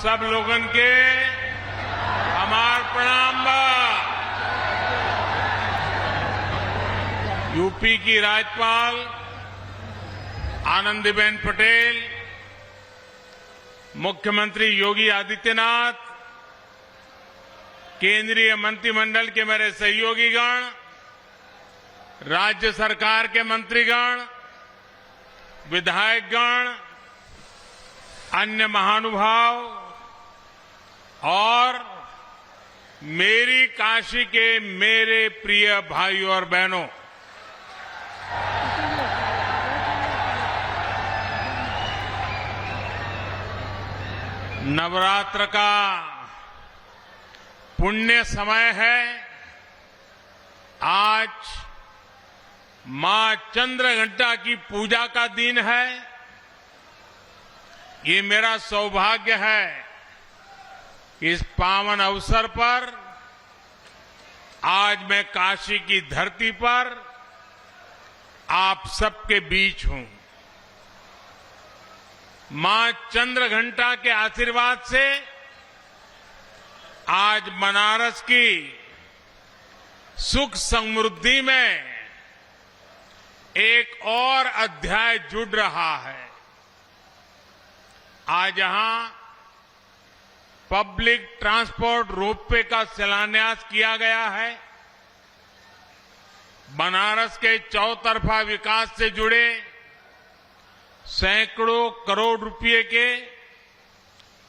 सब लोगन के हमार प्रणाम बा। यूपी की राज्यपाल आनंदीबेन पटेल, मुख्यमंत्री योगी आदित्यनाथ, केंद्रीय मंत्रिमंडल के मेरे सहयोगीगण, राज्य सरकार के मंत्रीगण, विधायकगण, अन्य महानुभाव और मेरी काशी के मेरे प्रिय भाइयों और बहनों, नवरात्र का पुण्य समय है। आज मां चंद्रघंटा की पूजा का दिन है। ये मेरा सौभाग्य है कि इस पावन अवसर पर आज मैं काशी की धरती पर आप सबके बीच हूं। मां चंद्रघंटा के आशीर्वाद से आज बनारस की सुख समृद्धि में एक और अध्याय जुड़ रहा है। आज यहां पब्लिक ट्रांसपोर्ट रोपवे का शिलान्यास किया गया है। बनारस के चौतरफा विकास से जुड़े सैकड़ों करोड़ रुपए के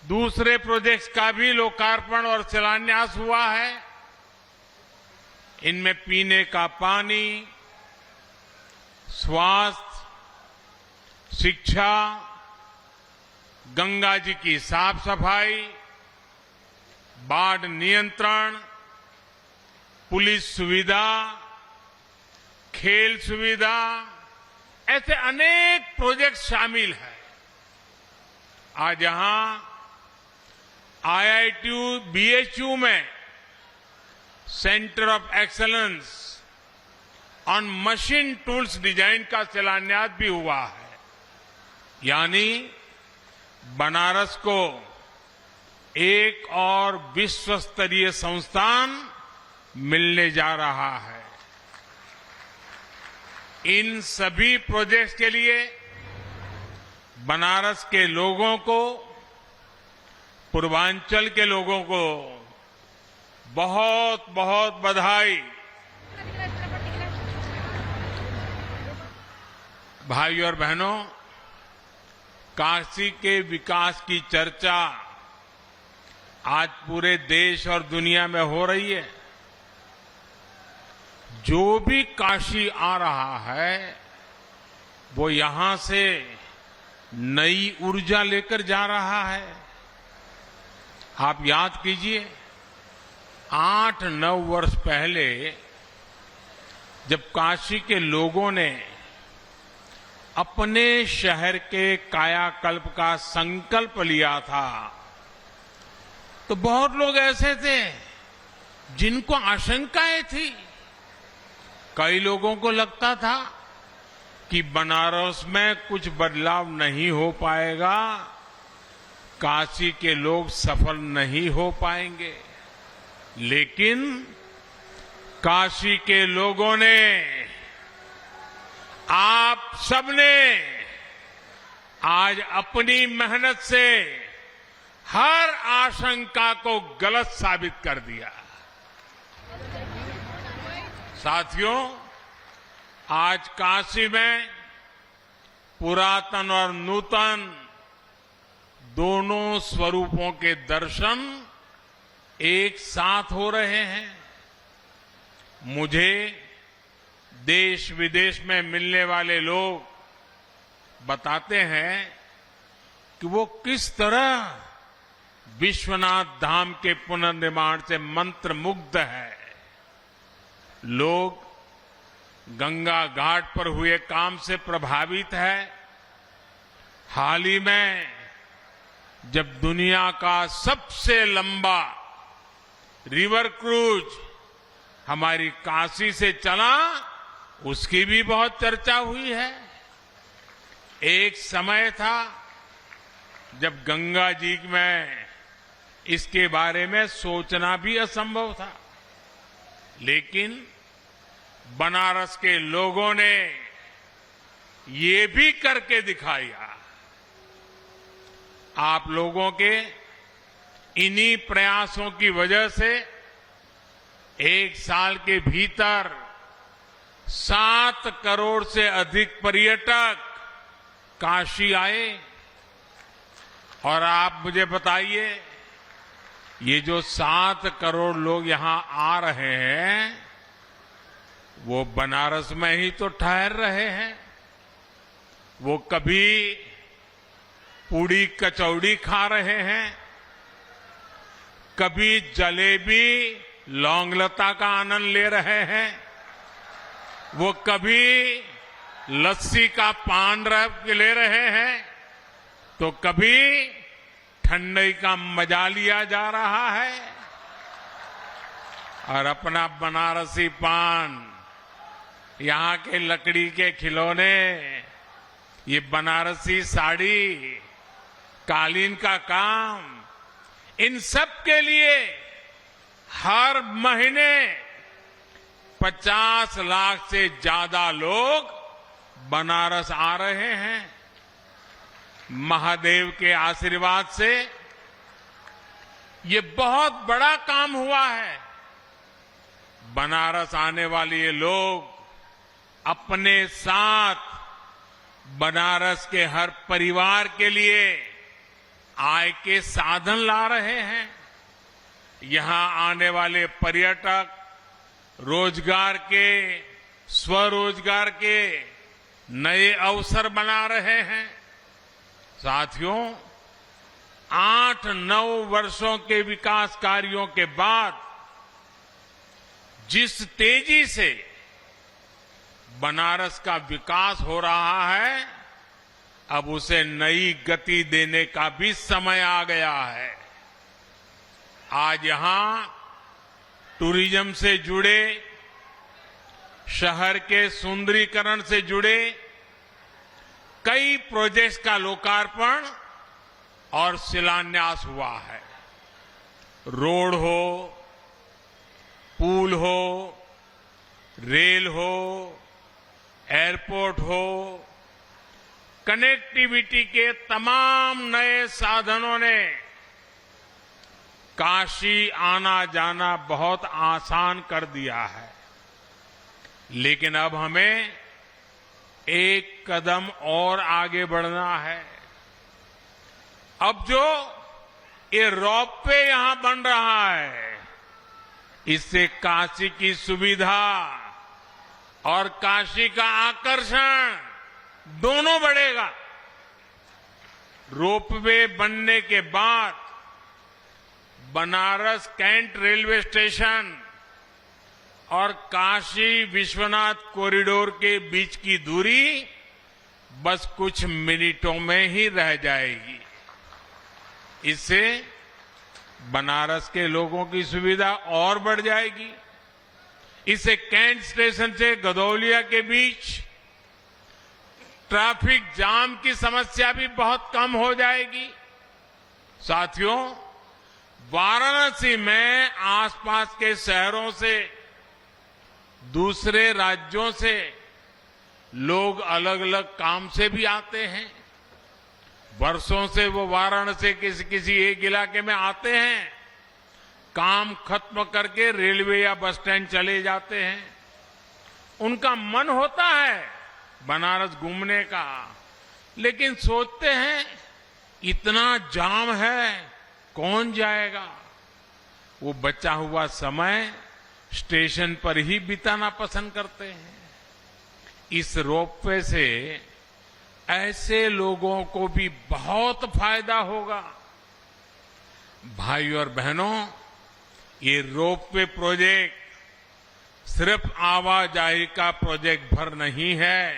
दूसरे प्रोजेक्ट्स का भी लोकार्पण और शिलान्यास हुआ है। इनमें पीने का पानी, स्वास्थ्य, शिक्षा, गंगा जी की साफ सफाई, बाढ़ नियंत्रण, पुलिस सुविधा, खेल सुविधा, ऐसे अनेक प्रोजेक्ट शामिल हैं। आज यहां IITU BHU में centre of excellence on machine tools design का शिलान्यास भी हुआ है। यानी बनारस को एक और विश्व स्तरीय संस्थान मिलने जा रहा है। इन सभी प्रोजेक्ट्स के लिए बनारस के लोगों को, पूर्वांचल के लोगों को बहुत बहुत बधाई। भाइयों और बहनों, काशी के विकास की चर्चा आज पूरे देश और दुनिया में हो रही है। जो भी काशी आ रहा है वो यहां से नई ऊर्जा लेकर जा रहा है। आप याद कीजिए, 8-9 वर्ष पहले जब काशी के लोगों ने अपने शहर के कायाकल्प का संकल्प लिया था तो बहुत लोग ऐसे थे जिनको आशंकाएं थी। कई लोगों को लगता था कि बनारस में कुछ बदलाव नहीं हो पाएगा, काशी के लोग सफल नहीं हो पाएंगे। लेकिन काशी के लोगों ने, आप सबने आज अपनी मेहनत से हर आशंका को गलत साबित कर दिया। साथियों, आज काशी में पुरातन और नूतन दोनों स्वरूपों के दर्शन एक साथ हो रहे हैं। मुझे देश विदेश में मिलने वाले लोग बताते हैं कि वो किस तरह विश्वनाथ धाम के पुनर्निर्माण से मंत्रमुग्ध है। लोग गंगा घाट पर हुए काम से प्रभावित है। हाल ही में जब दुनिया का सबसे लंबा रिवर क्रूज हमारी काशी से चला, उसकी भी बहुत चर्चा हुई है। एक समय था जब गंगा जी में इसके बारे में सोचना भी असंभव था। लेकिन बनारस के लोगों ने ये भी करके दिखाया। आप लोगों के इन्हीं प्रयासों की वजह से 1 साल के भीतर 7 करोड़ से अधिक पर्यटक काशी आए। और आप मुझे बताइए, ये जो 7 करोड़ लोग यहां आ रहे हैं, वो बनारस में ही तो ठहर रहे हैं। वो कभी पूड़ी कचौड़ी खा रहे हैं, कभी जलेबी लौंगलता का आनंद ले रहे हैं, वो कभी लस्सी का पान ले रहे हैं, तो कभी ठंडई का मजा लिया जा रहा है। और अपना बनारसी पान, यहां के लकड़ी के खिलौने, ये बनारसी साड़ी, कालीन का काम, इन सब के लिए हर महीने 50 लाख से ज्यादा लोग बनारस आ रहे हैं। महादेव के आशीर्वाद से ये बहुत बड़ा काम हुआ है। बनारस आने वाले ये लोग अपने साथ बनारस के हर परिवार के लिए आय के साधन ला रहे हैं। यहां आने वाले पर्यटक रोजगार के, स्वरोजगार के नए अवसर बना रहे हैं। साथियों, 8-9 वर्षों के विकास कार्यों के बाद जिस तेजी से बनारस का विकास हो रहा है, अब उसे नई गति देने का भी समय आ गया है। आज यहां टूरिज्म से जुड़े, शहर के सुंदरीकरण से जुड़े कई प्रोजेक्ट्स का लोकार्पण और शिलान्यास हुआ है। रोड हो, पुल हो, रेल हो, एयरपोर्ट हो, कनेक्टिविटी के तमाम नए साधनों ने काशी आना जाना बहुत आसान कर दिया है। लेकिन अब हमें एक कदम और आगे बढ़ना है। अब जो ये रोपवे यहां बन रहा है, इससे काशी की सुविधा और काशी का आकर्षण दोनों बढ़ेगा। रोपवे बनने के बाद बनारस कैंट रेलवे स्टेशन और काशी विश्वनाथ कॉरिडोर के बीच की दूरी बस कुछ मिनटों में ही रह जाएगी। इससे बनारस के लोगों की सुविधा और बढ़ जाएगी। इससे कैंट स्टेशन से गदौलिया के बीच ट्रैफिक जाम की समस्या भी बहुत कम हो जाएगी। साथियों, वाराणसी में आसपास के शहरों से, दूसरे राज्यों से लोग अलग अलग काम से भी आते हैं। वर्षों से वो वाराणसी किसी एक इलाके में आते हैं, काम खत्म करके रेलवे या बस स्टैंड चले जाते हैं। उनका मन होता है बनारस घूमने का, लेकिन सोचते हैं इतना जाम है, कौन जाएगा। वो बचा हुआ समय स्टेशन पर ही बिताना पसंद करते हैं। इस रोपवे से ऐसे लोगों को भी बहुत फायदा होगा। भाई और बहनों, ये रोपवे प्रोजेक्ट सिर्फ आवाजाही का प्रोजेक्ट भर नहीं है।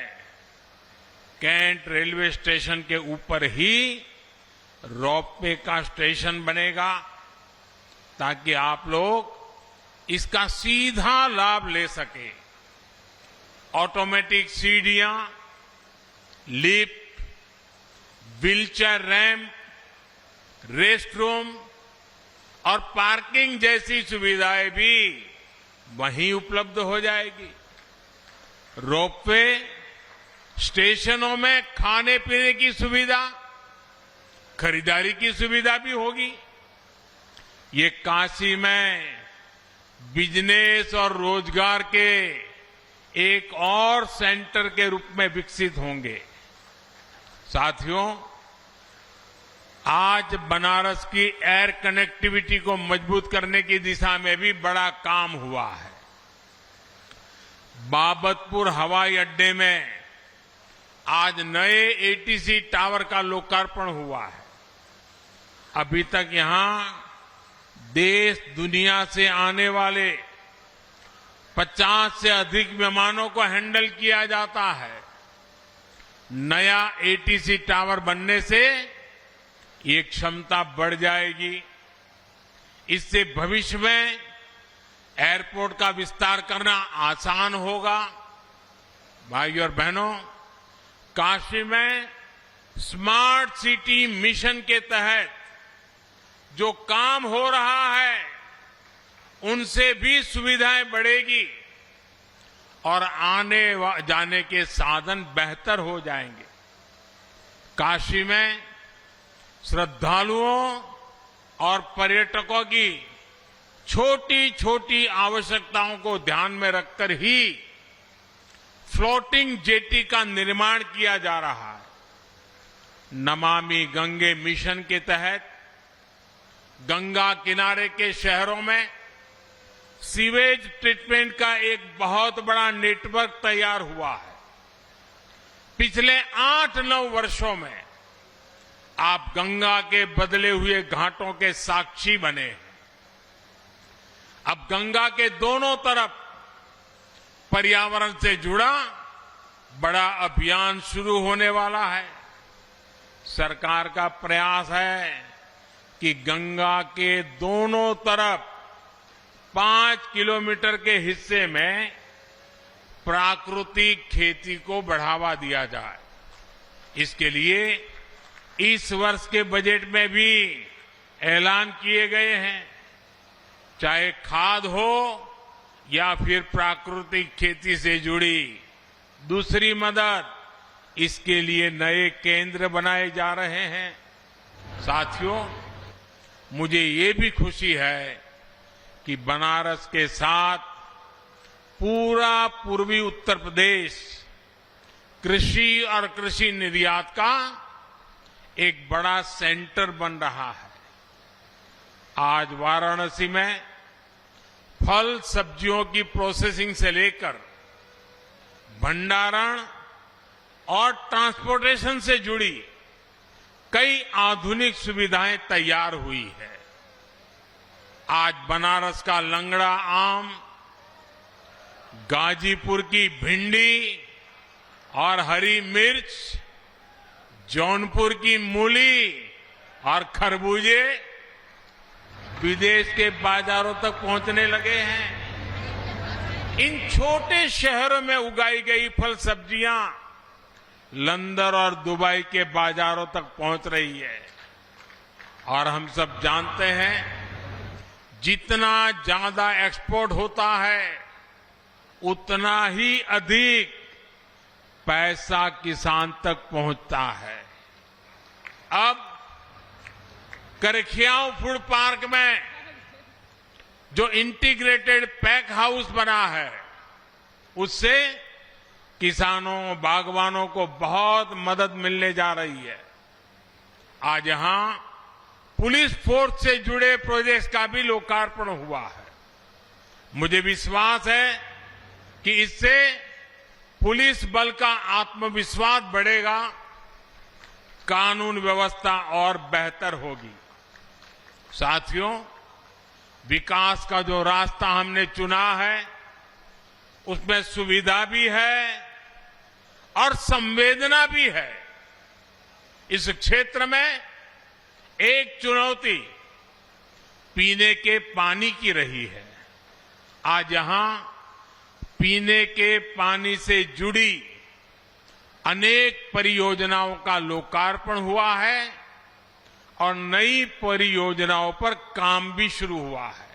कैंट रेलवे स्टेशन के ऊपर ही रोपवे का स्टेशन बनेगा, ताकि आप लोग इसका सीधा लाभ ले सके। ऑटोमेटिक सीढ़ियां, lift, wheelchair ramp, rest room और पार्किंग जैसी सुविधाएं भी वहीं उपलब्ध हो जाएगी। रोपवे, स्टेशनों में खाने पीने की सुविधा, खरीदारी की सुविधा भी होगी। ये काशी में बिजनेस और रोजगार के एक और सेंटर के रूप में विकसित होंगे। साथियों, आज बनारस की एयर कनेक्टिविटी को मजबूत करने की दिशा में भी बड़ा काम हुआ है। बाबतपुर हवाई अड्डे में आज नए एटीसी टावर का लोकार्पण हुआ है। अभी तक यहां देश दुनिया से आने वाले 50 से अधिक विमानों को हैंडल किया जाता है। नया एटीसी टावर बनने से ये क्षमता बढ़ जाएगी। इससे भविष्य में एयरपोर्ट का विस्तार करना आसान होगा। भाइयों और बहनों, काशी में स्मार्ट सिटी मिशन के तहत जो काम हो रहा है, उनसे भी सुविधाएं बढ़ेगी और आने जाने के साधन बेहतर हो जाएंगे। काशी में श्रद्धालुओं और पर्यटकों की छोटी छोटी आवश्यकताओं को ध्यान में रखकर ही फ्लोटिंग जेटी का निर्माण किया जा रहा है। नमामि गंगे मिशन के तहत गंगा किनारे के शहरों में सीवेज ट्रीटमेंट का एक बहुत बड़ा नेटवर्क तैयार हुआ है। पिछले 8-9 वर्षों में आप गंगा के बदले हुए घाटों के साक्षी बने हैं। अब गंगा के दोनों तरफ पर्यावरण से जुड़ा बड़ा अभियान शुरू होने वाला है। सरकार का प्रयास है कि गंगा के दोनों तरफ 5 किलोमीटर के हिस्से में प्राकृतिक खेती को बढ़ावा दिया जाए। इसके लिए इस वर्ष के बजट में भी ऐलान किए गए हैं। चाहे खाद हो या फिर प्राकृतिक खेती से जुड़ी दूसरी मदद, इसके लिए नए केंद्र बनाए जा रहे हैं। साथियों, मुझे ये भी खुशी है कि बनारस के साथ पूरा पूर्वी उत्तर प्रदेश कृषि और कृषि निर्यात का एक बड़ा सेंटर बन रहा है। आज वाराणसी में फल सब्जियों की प्रोसेसिंग से लेकर भंडारण और ट्रांसपोर्टेशन से जुड़ी कई आधुनिक सुविधाएं तैयार हुई है। आज बनारस का लंगड़ा आम, गाजीपुर की भिंडी और हरी मिर्च, जौनपुर की मूली और खरबूजे विदेश के बाजारों तक पहुंचने लगे हैं। इन छोटे शहरों में उगाई गई फल सब्जियां लंदन और दुबई के बाजारों तक पहुंच रही है। और हम सब जानते हैं, जितना ज्यादा एक्सपोर्ट होता है, उतना ही अधिक पैसा किसान तक पहुंचता है। अब करखियाओं फूड पार्क में जो इंटीग्रेटेड पैक हाउस बना है, उससे किसानों, बागवानों को बहुत मदद मिलने जा रही है। आज यहां पुलिस फोर्स से जुड़े प्रोजेक्ट्स का भी लोकार्पण हुआ है। मुझे विश्वास है कि इससे पुलिस बल का आत्मविश्वास बढ़ेगा, कानून व्यवस्था और बेहतर होगी। साथियों, विकास का जो रास्ता हमने चुना है, उसमें सुविधा भी है और संवेदना भी है। इस क्षेत्र में एक चुनौती पीने के पानी की रही है। आज यहां पीने के पानी से जुड़ी अनेक परियोजनाओं का लोकार्पण हुआ है और नई परियोजनाओं पर काम भी शुरू हुआ है।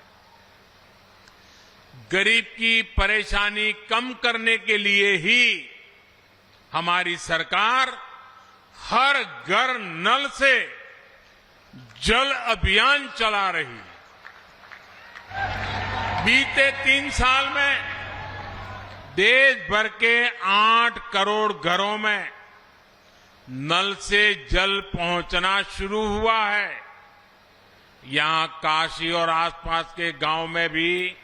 गरीब की परेशानी कम करने के लिए ही हमारी सरकार हर घर नल से जल अभियान चला रही है। बीते 3 साल में देश भर के 8 करोड़ घरों में नल से जल पहुंचना शुरू हुआ है। यहां काशी और आसपास के गांव में भी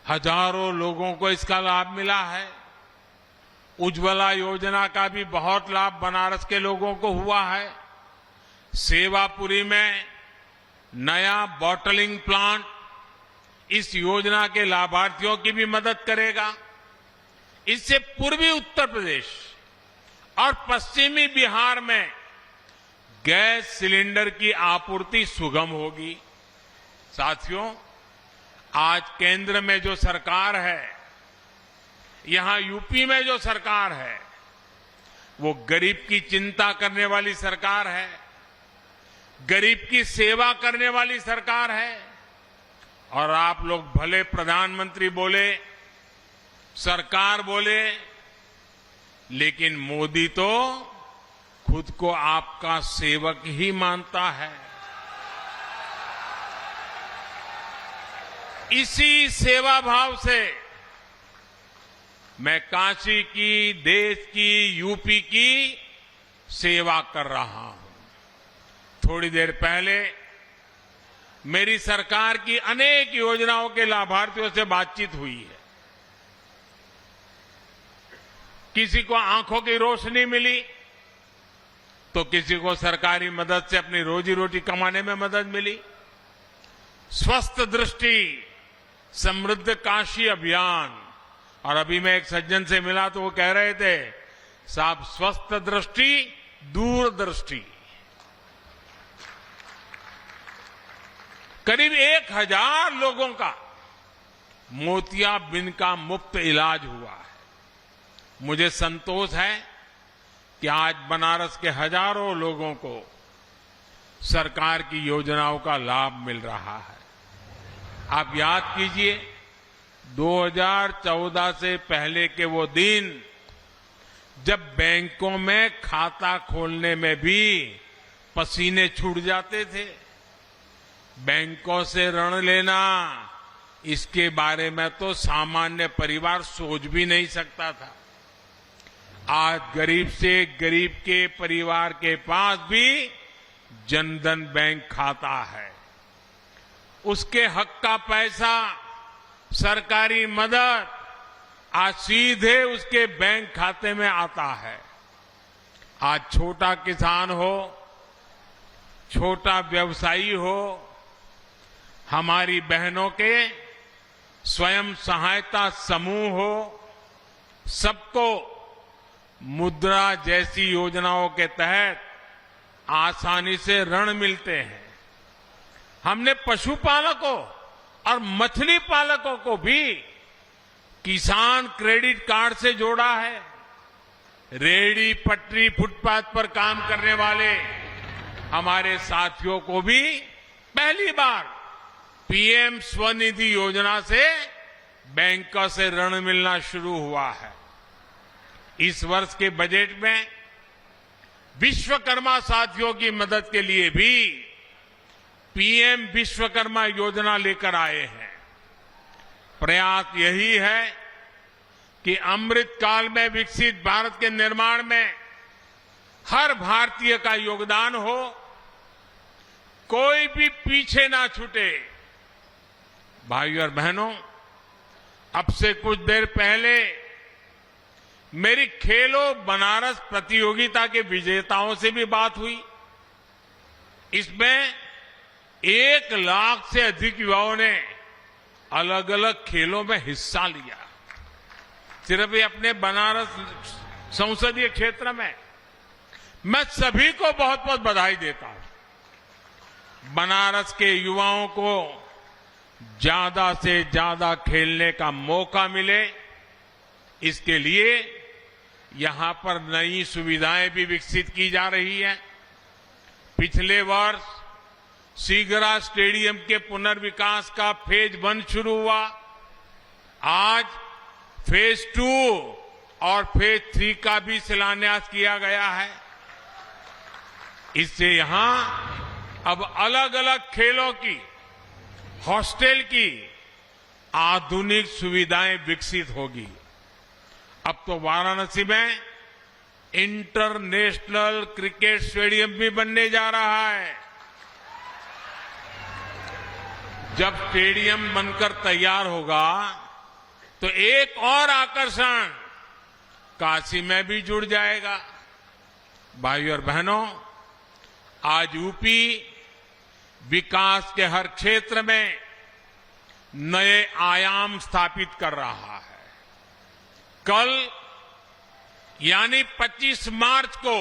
हजारों लोगों को इसका लाभ मिला है। उज्ज्वला योजना का भी बहुत लाभ बनारस के लोगों को हुआ है। सेवापुरी में नया बॉटलिंग प्लांट इस योजना के लाभार्थियों की भी मदद करेगा। इससे पूर्वी उत्तर प्रदेश और पश्चिमी बिहार में गैस सिलेंडर की आपूर्ति सुगम होगी। साथियों, आज केंद्र में जो सरकार है, यहां यूपी में जो सरकार है, वो गरीब की चिंता करने वाली सरकार है, गरीब की सेवा करने वाली सरकार है। और आप लोग भले प्रधानमंत्री बोले, सरकार बोले, लेकिन मोदी तो खुद को आपका सेवक ही मानता है। इसी सेवा भाव से मैं काशी की, देश की, यूपी की सेवा कर रहा हूं। थोड़ी देर पहले मेरी सरकार की अनेक योजनाओं के लाभार्थियों से बातचीत हुई है। किसी को आंखों की रोशनी मिली, तो किसी को सरकारी मदद से अपनी रोजी रोटी कमाने में मदद मिली। स्वस्थ दृष्टि समृद्ध काशी अभियान, और अभी मैं एक सज्जन से मिला तो वो कह रहे थे, साहब स्वस्थ दृष्टि दूरदृष्टि। करीब 1000 लोगों का मोतियाबिंद का मुफ्त इलाज हुआ है। मुझे संतोष है कि आज बनारस के हजारों लोगों को सरकार की योजनाओं का लाभ मिल रहा है। आप याद कीजिए, 2014 से पहले के वो दिन जब बैंकों में खाता खोलने में भी पसीने छूट जाते थे। बैंकों से ऋण लेना, इसके बारे में तो सामान्य परिवार सोच भी नहीं सकता था। आज गरीब से गरीब के परिवार के पास भी जनधन बैंक खाता है। उसके हक का पैसा, सरकारी मदद आज सीधे उसके बैंक खाते में आता है। आज छोटा किसान हो, छोटा व्यवसायी हो, हमारी बहनों के स्वयं सहायता समूह हो, सबको मुद्रा जैसी योजनाओं के तहत आसानी से ऋण मिलते हैं। हमने पशुपालकों और मछली पालकों को भी किसान क्रेडिट कार्ड से जोड़ा है। रेहड़ी पटरी फुटपाथ पर काम करने वाले हमारे साथियों को भी पहली बार पीएम स्वनिधि योजना से बैंकों से ऋण मिलना शुरू हुआ है। इस वर्ष के बजट में विश्वकर्मा साथियों की मदद के लिए भी पीएम विश्वकर्मा योजना लेकर आए हैं। प्रयास यही है कि अमृत काल में विकसित भारत के निर्माण में हर भारतीय का योगदान हो, कोई भी पीछे ना छूटे। भाइयों और बहनों, अब से कुछ देर पहले मेरी खेलो बनारस प्रतियोगिता के विजेताओं से भी बात हुई। इसमें 1 लाख से अधिक युवाओं ने अलग अलग खेलों में हिस्सा लिया। सिर्फ ये अपने बनारस संसदीय क्षेत्र में। मैं सभी को बहुत बहुत बधाई देता हूं। बनारस के युवाओं को ज्यादा से ज्यादा खेलने का मौका मिले, इसके लिए यहां पर नई सुविधाएं भी विकसित की जा रही है। पिछले वर्ष सीगरा स्टेडियम के पुनर्विकास का फेज 1 शुरू हुआ। आज फेज 2 और फेज 3 का भी शिलान्यास किया गया है। इससे यहां अब अलग अलग खेलों की, हॉस्टल की आधुनिक सुविधाएं विकसित होगी। अब तो वाराणसी में इंटरनेशनल क्रिकेट स्टेडियम भी बनने जा रहा है। जब स्टेडियम बनकर तैयार होगा तो एक और आकर्षण काशी में भी जुड़ जाएगा। भाइयों और बहनों, आज यूपी विकास के हर क्षेत्र में नए आयाम स्थापित कर रहा है। कल यानी 25 मार्च को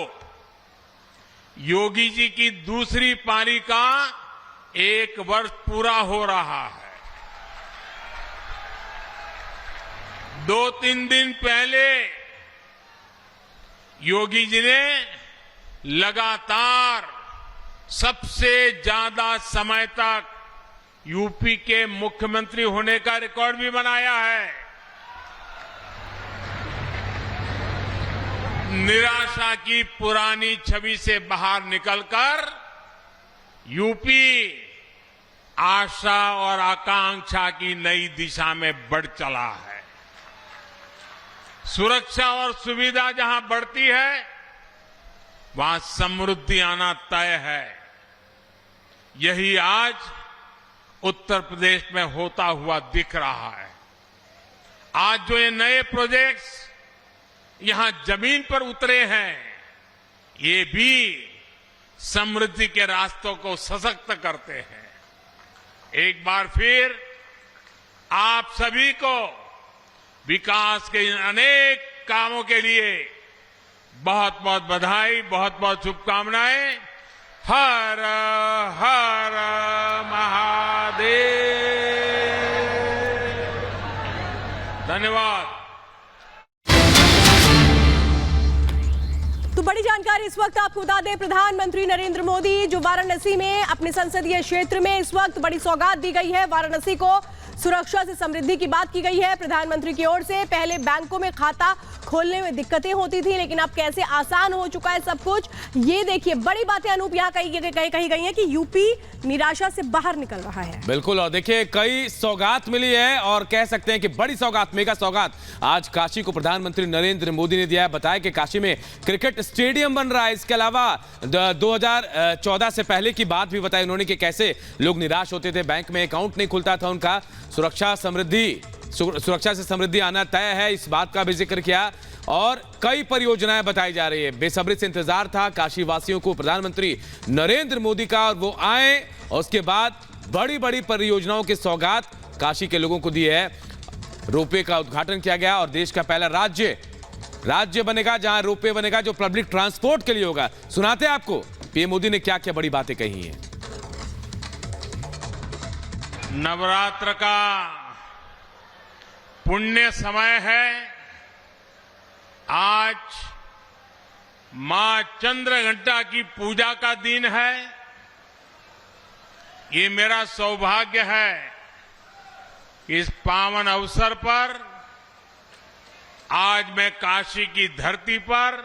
योगी जी की दूसरी पारी का 1 वर्ष पूरा हो रहा है। 2-3 दिन पहले योगी जी ने लगातार सबसे ज्यादा समय तक यूपी के मुख्यमंत्री होने का रिकॉर्ड भी बनाया है। निराशा की पुरानी छवि से बाहर निकलकर यूपी आशा और आकांक्षा की नई दिशा में बढ़ चला है। सुरक्षा और सुविधा जहां बढ़ती है, वहां समृद्धि आना तय है। यही आज उत्तर प्रदेश में होता हुआ दिख रहा है। आज जो ये नए प्रोजेक्ट्स यहां जमीन पर उतरे हैं, ये भी समृद्धि के रास्तों को सशक्त करते हैं। एक बार फिर आप सभी को विकास के इन अनेक कामों के लिए बहुत बहुत बधाई, बहुत बहुत शुभकामनाएं। हर हर महादेव। धन्यवाद। तो बड़ी जानकारी इस वक्त आपको बता दें, प्रधानमंत्री नरेंद्र मोदी जो वाराणसी में अपने संसदीय क्षेत्र में इस वक्त बड़ी सौगात दी गई है। वाराणसी को सुरक्षा से समृद्धि की बात की गई है प्रधानमंत्री की ओर से। पहले बैंकों में खाता खोलने में दिक्कतें होती थी, लेकिन अब कैसे आसान हो चुका है सब कुछ। ये देखिए, बड़ी बातें अनूप यहाँ कही गई हैं कि यूपी निराशा से बाहर निकल रहा है। बिल्कुल, और देखिए कई सौगात मिली है और कह सकते हैं कि बड़ी सौगात, मेगा सौगात आज काशी को प्रधानमंत्री नरेंद्र मोदी ने दिया है। बताया कि काशी में क्रिकेट स्टेडियम बन रहा है। इसके अलावा 2014 से पहले की बात भी बताई उन्होंने कि कैसे लोग निराश होते थे, बैंक में अकाउंट नहीं खुलता था उनका। सुरक्षा से समृद्धि आना तय है, इस बात का भी जिक्र किया और कई परियोजनाएं बताई जा रही है। बेसब्री से इंतजार था काशी वासियों को प्रधानमंत्री नरेंद्र मोदी का, और वो आए और उसके बाद बड़ी बड़ी परियोजनाओं की सौगात काशी के लोगों को दी है। रोपवे का उद्घाटन किया गया और देश का पहला राज्य बनेगा जहां रोपवे बनेगा, जो पब्लिक ट्रांसपोर्ट के लिए होगा। सुनाते हैं आपको पीएम मोदी ने क्या क्या बड़ी बातें कही हैं। नवरात्र का पुण्य समय है। आज मां चंद्रघंटा की पूजा का दिन है। ये मेरा सौभाग्य है इस पावन अवसर पर आज मैं काशी की धरती पर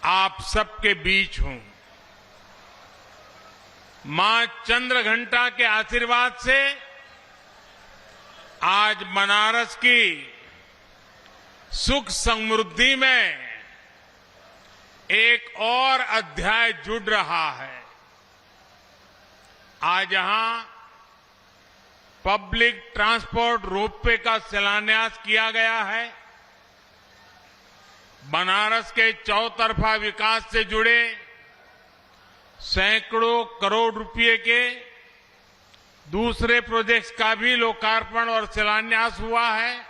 आप सबके बीच हूं। मां चंद्रघंटा के आशीर्वाद से आज बनारस की सुख समृद्धि में एक और अध्याय जुड़ रहा है। आज यहां पब्लिक ट्रांसपोर्ट रोपवे का शिलान्यास किया गया है। बनारस के चौतरफा विकास से जुड़े सैकड़ों करोड़ रुपए के दूसरे प्रोजेक्ट्स का भी लोकार्पण और शिलान्यास हुआ है।